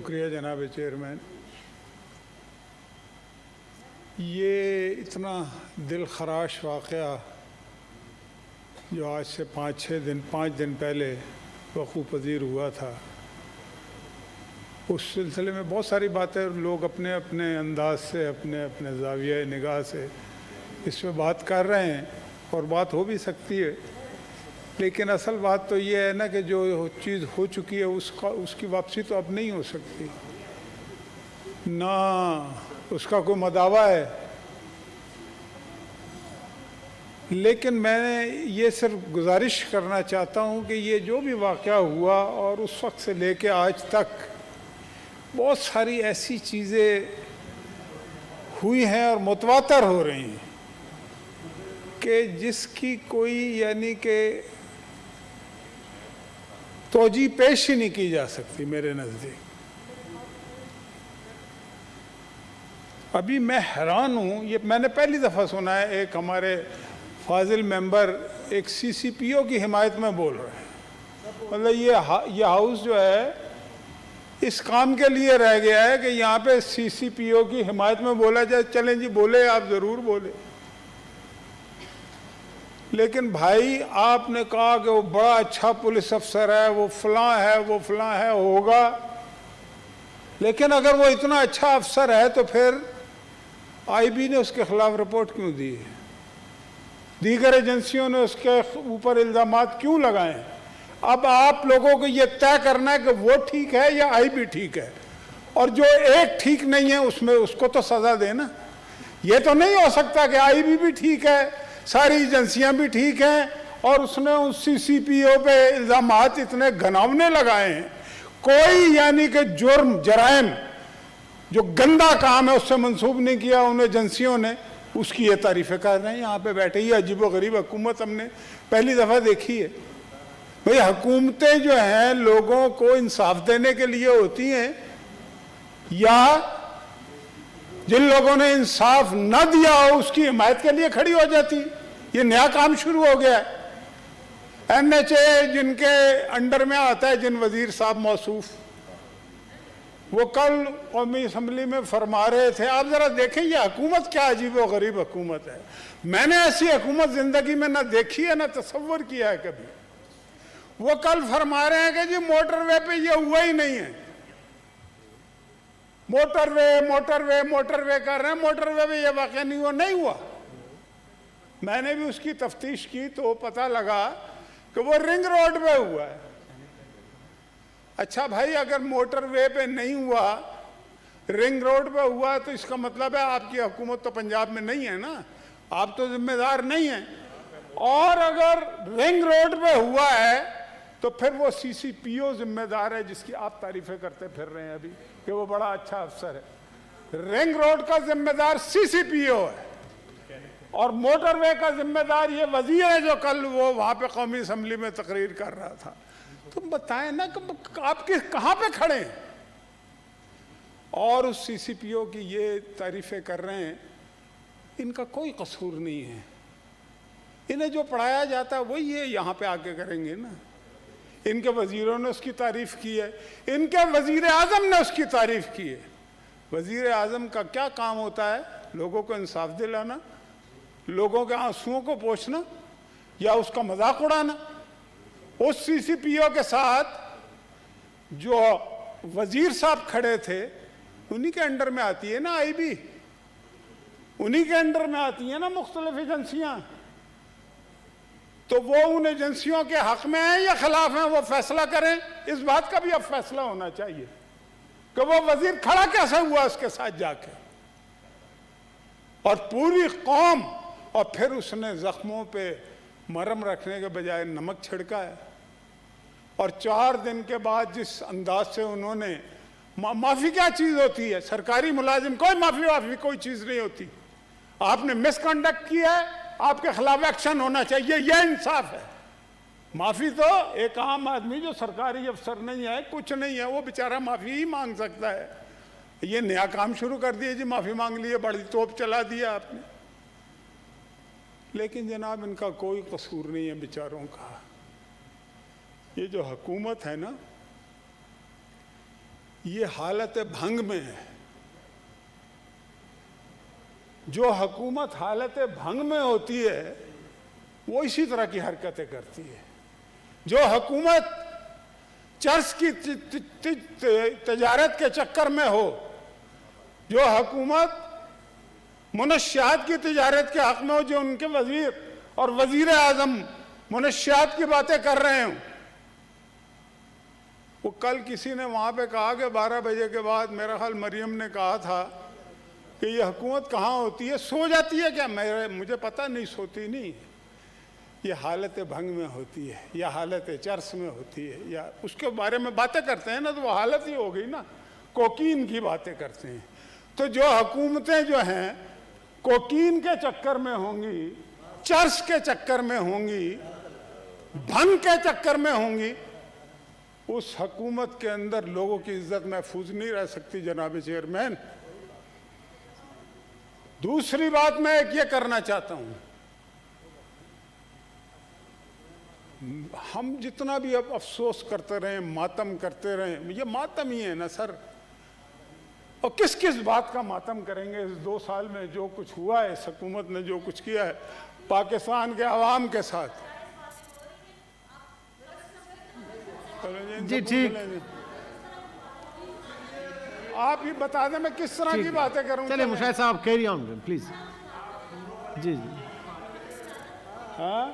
شکریہ جناب چیئرمین. یہ اتنا دل خراش واقعہ جو آج سے 5 دن پہلے وقوع پذیر ہوا تھا، اس سلسلے میں بہت ساری باتیں لوگ اپنے اپنے انداز سے، اپنے اپنے زاویہ نگاہ سے اس پہ بات کر رہے ہیں، اور بات ہو بھی سکتی ہے، لیکن اصل بات تو یہ ہے نا کہ جو چیز ہو چکی ہے اس کی واپسی تو اب نہیں ہو سکتی، نہ اس کا کوئی مداوع ہے. لیکن میں یہ صرف گزارش کرنا چاہتا ہوں کہ یہ جو بھی واقعہ ہوا اور اس وقت سے لے کے آج تک بہت ساری ایسی چیزیں ہوئی ہیں اور متواتر ہو رہی ہیں کہ جس کی کوئی یعنی کہ توجیہ پیش ہی نہیں کی جا سکتی میرے نزدیک. ابھی میں حیران ہوں، یہ میں نے پہلی دفعہ سنا ہے ایک ہمارے فاضل ممبر ایک سی سی پی او کی حمایت میں بول رہے ہیں. مطلب یہ ہاؤس جو ہے اس کام کے لیے رہ گیا ہے کہ یہاں پہ سی سی پی او کی حمایت میں بولا جائے. چلیں جی بولے، آپ ضرور بولے، لیکن بھائی آپ نے کہا کہ وہ بڑا اچھا پولیس افسر ہے، وہ فلاں ہے، وہ فلاں ہے، ہوگا، لیکن اگر وہ اتنا اچھا افسر ہے تو پھر آئی بی نے اس کے خلاف رپورٹ کیوں دی ہے؟ دیگر ایجنسیوں نے اس کے اوپر الزامات کیوں لگائے ہیں؟ اب آپ لوگوں کو یہ طے کرنا ہے کہ وہ ٹھیک ہے یا آئی بی ٹھیک ہے، اور جو ایک ٹھیک نہیں ہے اس کو تو سزا دینا. یہ تو نہیں ہو سکتا کہ آئی بی بھی ٹھیک ہے، ساری ایجنسیاں بھی ٹھیک ہیں، اور اس نے اس سی سی پی او پہ الزامات اتنے گھناؤنے لگائے ہیں. کوئی یعنی کہ جرائم جو گندا کام ہے اس سے منسوب نہیں کیا ان ایجنسیوں نے، اس کی یہ تعریفیں کر رہے ہیں یہاں پہ بیٹھے. یہ عجیب و غریب حکومت ہم نے پہلی دفعہ دیکھی ہے. بھئی حکومتیں جو ہیں لوگوں کو انصاف دینے کے لیے ہوتی ہیں، یا جن لوگوں نے انصاف نہ دیا ہو اس کی حمایت کے لیے کھڑی ہو جاتی. یہ نیا کام شروع ہو گیا ہے. این ایچ اے جن کے انڈر میں آتا ہے، جن وزیر صاحب موصوف، وہ کل قومی اسمبلی میں فرما رہے تھے، آپ ذرا دیکھیں یہ حکومت کیا عجیب و غریب حکومت ہے. میں نے ایسی حکومت زندگی میں نہ دیکھی ہے نہ تصور کیا ہے کبھی. وہ کل فرما رہے ہیں کہ جی موٹر وے پہ یہ ہوا ہی نہیں ہے. موٹر وے کر رہے ہیں، موٹر وے پہ یہ واقعہ نہیں ہوا. میں نے بھی اس کی تفتیش کی تو پتہ لگا کہ وہ رنگ روڈ پہ ہوا ہے. اچھا بھائی، اگر موٹر وے پہ نہیں ہوا، رنگ روڈ پہ ہوا، تو اس کا مطلب ہے آپ کی حکومت تو پنجاب میں نہیں ہے نا، آپ تو ذمہ دار نہیں ہیں. اور اگر رنگ روڈ پہ ہوا ہے تو پھر وہ سی سی پی او ذمہ دار ہے جس کی آپ تعریفیں کرتے پھر رہے ہیں ابھی کہ وہ بڑا اچھا افسر ہے. رنگ روڈ کا ذمہ دار سی سی پی او ہے، اور موٹر وے کا ذمہ دار یہ وزیر ہے جو کل وہ وہاں پہ قومی اسمبلی میں تقریر کر رہا تھا. تم بتائیں نا کہ آپ کہاں پہ کھڑے ہیں؟ اور اس سی سی پی او کی یہ تعریفیں کر رہے ہیں. ان کا کوئی قصور نہیں ہے. انہیں جو پڑھایا جاتا ہے وہی یہ یہاں پہ آ کے کریں گے نا. ان کے وزیروں نے اس کی تعریف کی ہے، ان کے وزیر اعظم نے اس کی تعریف کی ہے. وزیر اعظم کا کیا کام ہوتا ہے؟ لوگوں کو انصاف دلانا، لوگوں کے آنسوؤں کو پوچھنا، یا اس کا مذاق اڑانا. اس سی سی پی او کے ساتھ جو وزیر صاحب کھڑے تھے انہی کے انڈر میں آتی ہے نا آئی بی، انہی کے انڈر میں آتی ہیں نا مختلف ایجنسیاں. تو وہ ان ایجنسیوں کے حق میں ہیں یا خلاف ہیں، وہ فیصلہ کریں. اس بات کا بھی اب فیصلہ ہونا چاہیے کہ وہ وزیر کھڑا کیسے ہوا اس کے ساتھ جا کے، اور پوری قوم. اور پھر اس نے زخموں پہ مرہم رکھنے کے بجائے نمک چھڑکا ہے. اور 4 دن کے بعد جس انداز سے انہوں نے معافی کیا چیز ہوتی ہے؟ سرکاری ملازم کوئی معافی کوئی چیز نہیں ہوتی. آپ نے مس کنڈکٹ کیا ہے، آپ کے خلاف ایکشن ہونا چاہیے، یہ انصاف ہے. معافی تو ایک عام آدمی جو سرکاری افسر نہیں ہے، کچھ نہیں ہے، وہ بیچارہ معافی ہی مانگ سکتا ہے. یہ نیا کام شروع کر دیا جی، معافی مانگ لیے، بڑی توپ چلا دیا آپ نے. لیکن جناب ان کا کوئی قصور نہیں ہے بیچاروں کا. یہ جو حکومت ہے نا، یہ حالت بھنگ میں ہے. جو حکومت حالت بھنگ میں ہوتی ہے وہ اسی طرح کی حرکتیں کرتی ہے. جو حکومت چرس کی تجارت کے چکر میں ہو، جو حکومت منشیات کی تجارت کے حق میں ہو، جو ان کے وزیر اور وزیر اعظم منشیات کی باتیں کر رہے ہوں. وہ کل کسی نے وہاں پہ کہا کہ 12 بجے کے بعد، میرا خیال مریم نے کہا تھا کہ یہ حکومت کہاں ہوتی ہے، سو جاتی ہے کیا؟ مجھے پتہ نہیں، سوتی نہیں. یہ حالت بھنگ میں ہوتی ہے یا حالت چرس میں ہوتی ہے، یا اس کے بارے میں باتیں کرتے ہیں نا، تو وہ حالت ہی ہو گئی نا. کوکین کی باتیں کرتے ہیں. تو جو حکومتیں جو ہیں کوکین کے چکر میں ہوں گی، چرس کے چکر میں ہوں گی، بھنگ کے چکر میں ہوں گی، اس حکومت کے اندر لوگوں کی عزت محفوظ نہیں رہ سکتی جناب چیئرمین. دوسری بات میں ایک یہ کرنا چاہتا ہوں، ہم جتنا بھی اب افسوس کرتے رہیں، ماتم کرتے رہیں، یہ ماتم ہی ہے نا سر. اور کس کس بات کا ماتم کریں گے؟ اس 2 سال میں جو کچھ ہوا ہے، اس حکومت نے جو کچھ کیا ہے پاکستان کے عوام کے ساتھ. جی ٹھیک، آپ ہی بتا دیں میں کس طرح کی باتیں کروں. چلے مشاہد صاحب کیری آن پلیز. جی جی ہاں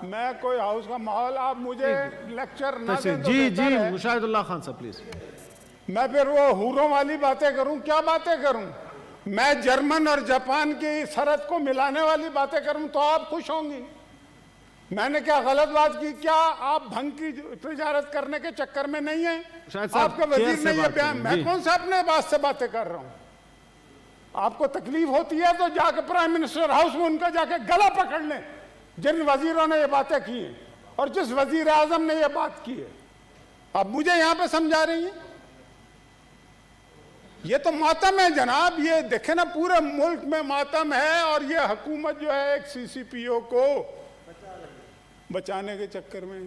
میں کوئی ہاؤس کا ماحول، آپ مجھے لیکچر نہ دیں تو جی بہتر جی ہے. مشاہد اللہ خان صاحب پلیز. میں پھر وہ ہوروں والی باتیں کروں؟ کیا باتیں کروں؟ میں جرمن اور جاپان کی سرحد کو ملانے والی باتیں کروں تو آپ خوش ہوں گی. میں نے کیا غلط بات کی؟ کیا آپ بھنگ کی تجارت کرنے کے چکر میں نہیں ہیں؟ آپ کے وزیر نے یہ بیان، میں کون سے اپنے بات سے باتیں کر رہا ہوں؟ آپ کو تکلیف ہوتی ہے تو جا کے پرائم منسٹر ہاؤس میں ان کا جا کے گلا پکڑ لیں، جن وزیروں نے یہ باتیں کی ہیں اور جس وزیر اعظم نے یہ بات کی ہے. آپ مجھے یہاں پہ سمجھا رہی ہیں؟ یہ تو ماتم ہے جناب. یہ دیکھیں نا، پورے ملک میں ماتم ہے، اور یہ حکومت جو ہے ایک سی سی پی او کو بچانے کے چکر میں،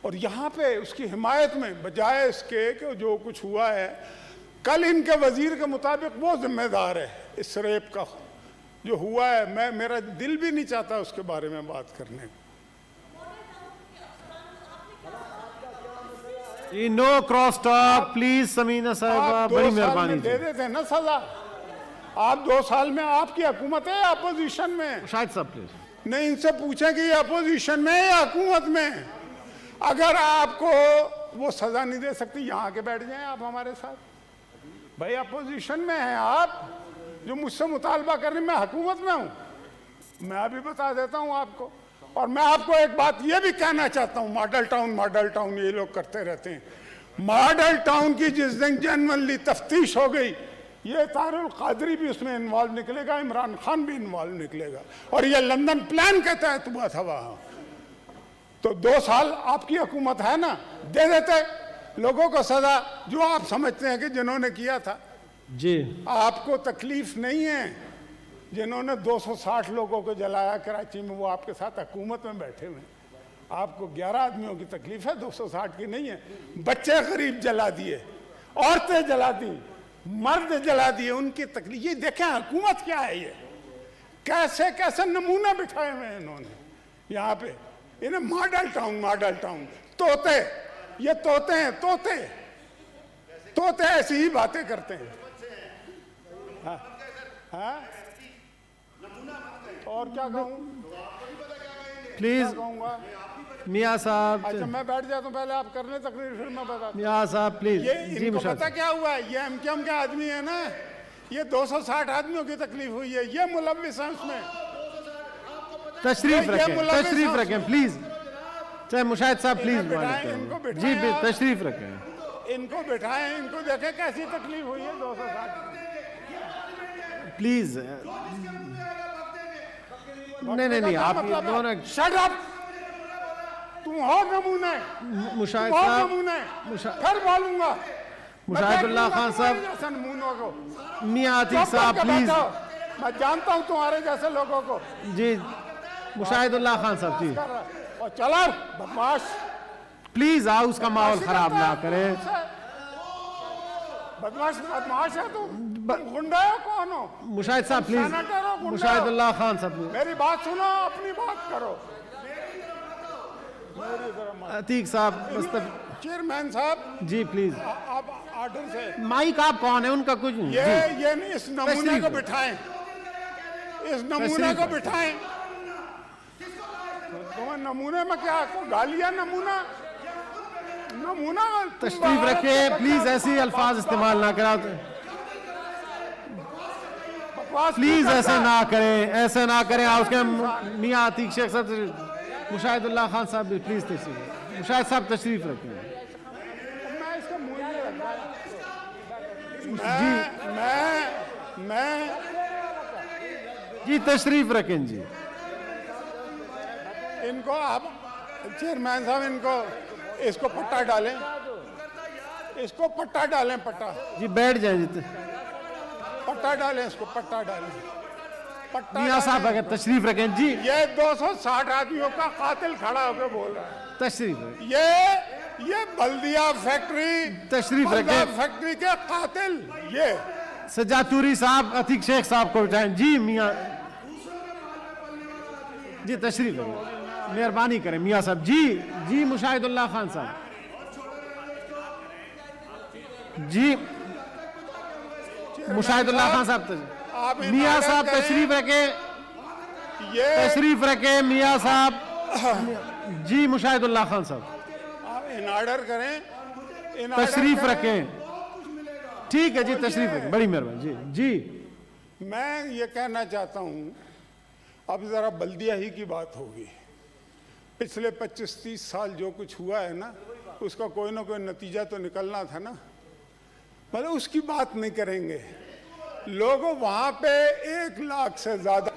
اور یہاں پہ اس کی حمایت میں، بجائے اس کے کہ جو کچھ ہوا ہے کل ان کے وزیر کے مطابق وہ ذمہ دار ہے اس ریپ کا جو ہوا ہے. میرا دل بھی نہیں چاہتا اس کے بارے میں بات کرنے کو. نو کراس ٹاک پلیز. سمینہ صاحبہ بڑی مہربانی. دے دیتے نا سزا. آپ 2 سال میں آپ کی حکومت ہے اپوزیشن میں. شاہد صاحب پلیز. نہیں، ان سے پوچھیں کہ یہ اپوزیشن میں یا حکومت میں. اگر آپ کو وہ سزا نہیں دے سکتی، یہاں کے بیٹھ جائیں آپ ہمارے ساتھ. بھائی اپوزیشن میں ہیں آپ، جو مجھ سے مطالبہ کر رہے ہیں. میں حکومت میں ہوں. میں ابھی بتا دیتا ہوں آپ کو. اور میں آپ کو ایک بات یہ بھی کہنا چاہتا ہوں، ماڈل ٹاؤن یہ لوگ کرتے رہتے ہیں. ماڈل ٹاؤن کی جس دن جنرلی تفتیش ہو گئی، یہ طاہر القادری بھی اس میں انوالو نکلے گا، عمران خان بھی انوالو نکلے گا، اور یہ لندن پلان کے تحت ہوا تھا وہاں. تو 2 سال آپ کی حکومت ہے نا، دے دیتے لوگوں کو سزا جو آپ سمجھتے ہیں کہ جنہوں نے کیا تھا. جی آپ کو تکلیف نہیں ہے جنہوں نے 260 لوگوں کو جلایا کراچی میں، وہ آپ کے ساتھ حکومت میں بیٹھے ہوئے. آپ کو 11 آدمیوں کی تکلیف ہے، 260 کی نہیں ہے. بچے غریب جلا دیے، عورتیں جلا دی، مرد جلا دیے، ان کی تکلیف. یہ دیکھیں حکومت کیا ہے، یہ کیسے کیسے نمونہ بٹھائے ہوئے ہیں انہوں نے یہاں پہ. انہیں ماڈل ٹاؤن طوطے، یہ طوطے ہیں، طوطے ایسی ہی باتیں کرتے ہیں. ہاں اور کیا کہوں؟ پلیز کہوں گا میاں صاحب. اچھا میں بیٹھ جاتا ہوں، پہلے آپ کر لیں تقریر پھر میں بتا. میاں صاحب پلیز. یہ جی ان کو مشاہد پتا کیا ہوا ہے؟ یہ ایم کیو ایم کے آدمی ہے نا، یہ 260 آدمیوں کی تکلیف ہوئی ہے، یہ ملوث ہیں اس میں. تشریف رکھیں پلیز. چاہے مشاہد صاحب پلیز. جی تشریف رکھیں. ان کو بٹھائیں، ان کو دیکھیں کیسی تکلیف ہوئی ہے 260 پلیز. نہیں آپ یہ دونوں. Shut up. تم ہو نمونے، مشاہد ہو صاحب. نمونے، پھر بولوں گا. مشاہد اللہ خان صاحب. نمونوں کو میاں عتیق صاحب پلیز. میں جانتا ہوں تمہارے جیسے لوگوں کو. جی مشاہد اللہ خان صاحب جی اور چلا بدماش پلیز ہاؤس کا ماحول خراب نہ کریں. بدماش بدماش ہے تم گنڈا ہے کون ہو؟ مشاہد صاحب پلیز سینیٹر ہو، گنڈا مشاہد ہو؟ اللہ خان صاحب میری بات سنو، اپنی بات کرو. عتیق صاحب چیئرمین صاحب جی پلیز آپ آرڈر سے مائک آپ کون ہے ان کا کچھ نہیں. یہ نہیں، اس نمونے کو بٹھائیں، اس نمونے کو بٹھائیں. تمہیں نمونے میں کیا گالیاں؟ نمونہ نمونہ تشریف رکھیں پلیز، ایسی الفاظ استعمال نہ کریں پلیز، ایسے نہ کریں، ایسے نہ کریں. آپ کے میاں عتیق شیخ صاحب مشاہد اللہ خان صاحب بھی پلیز تشریف، مشاہد صاحب تشریف رکھیں. میں جی تشریف رکھیں جی. ان کو آپ چیئرمین صاحب ان کو اس کو پٹا ڈالیں، اس کو پٹا ڈالیں، پٹا جی بیٹھ جائیں جی. پٹا ڈالیں، اس کو پٹا ڈالیں، پٹا میاں صاحب ڈالیں. اگر تشریف رکھیں جی. یہ 260 آدمیوں کا قاتل کھڑا ہو کے بول رہا ہے. تشریف رکھیں، یہ بلدیہ فیکٹری، تشریف بلدیہ رکھیں. فیکٹری کے قاتل یہ. سجاد توری صاحب عتیق شیخ صاحب کو بٹھائیں جی. میاں جی تشریف رکھیں، مہربانی کریں میاں صاحب. جی جی مشاہد اللہ خان صاحب جی. مشاہد اللہ خان صاحب آپ میاں صاحب تشریف رکھیں، تشریف رکھیں میاں صاحب. جی مشاہد اللہ خان صاحب آپ ان آرڈر کریں، تشریف رکھیں. ٹھیک ہے جی تشریف رکھیں، بڑی مہربانی جی. جی میں یہ کہنا چاہتا ہوں، اب ذرا بلدیہ ہی کی بات ہوگی. پچھلے 25-30 سال جو کچھ ہوا ہے نا، اس کا کوئی نہ کوئی نتیجہ تو نکلنا تھا نا. مطلب اس کی بات نہیں کریں گے. لوگ وہاں پہ 1 لاکھ سے زیادہ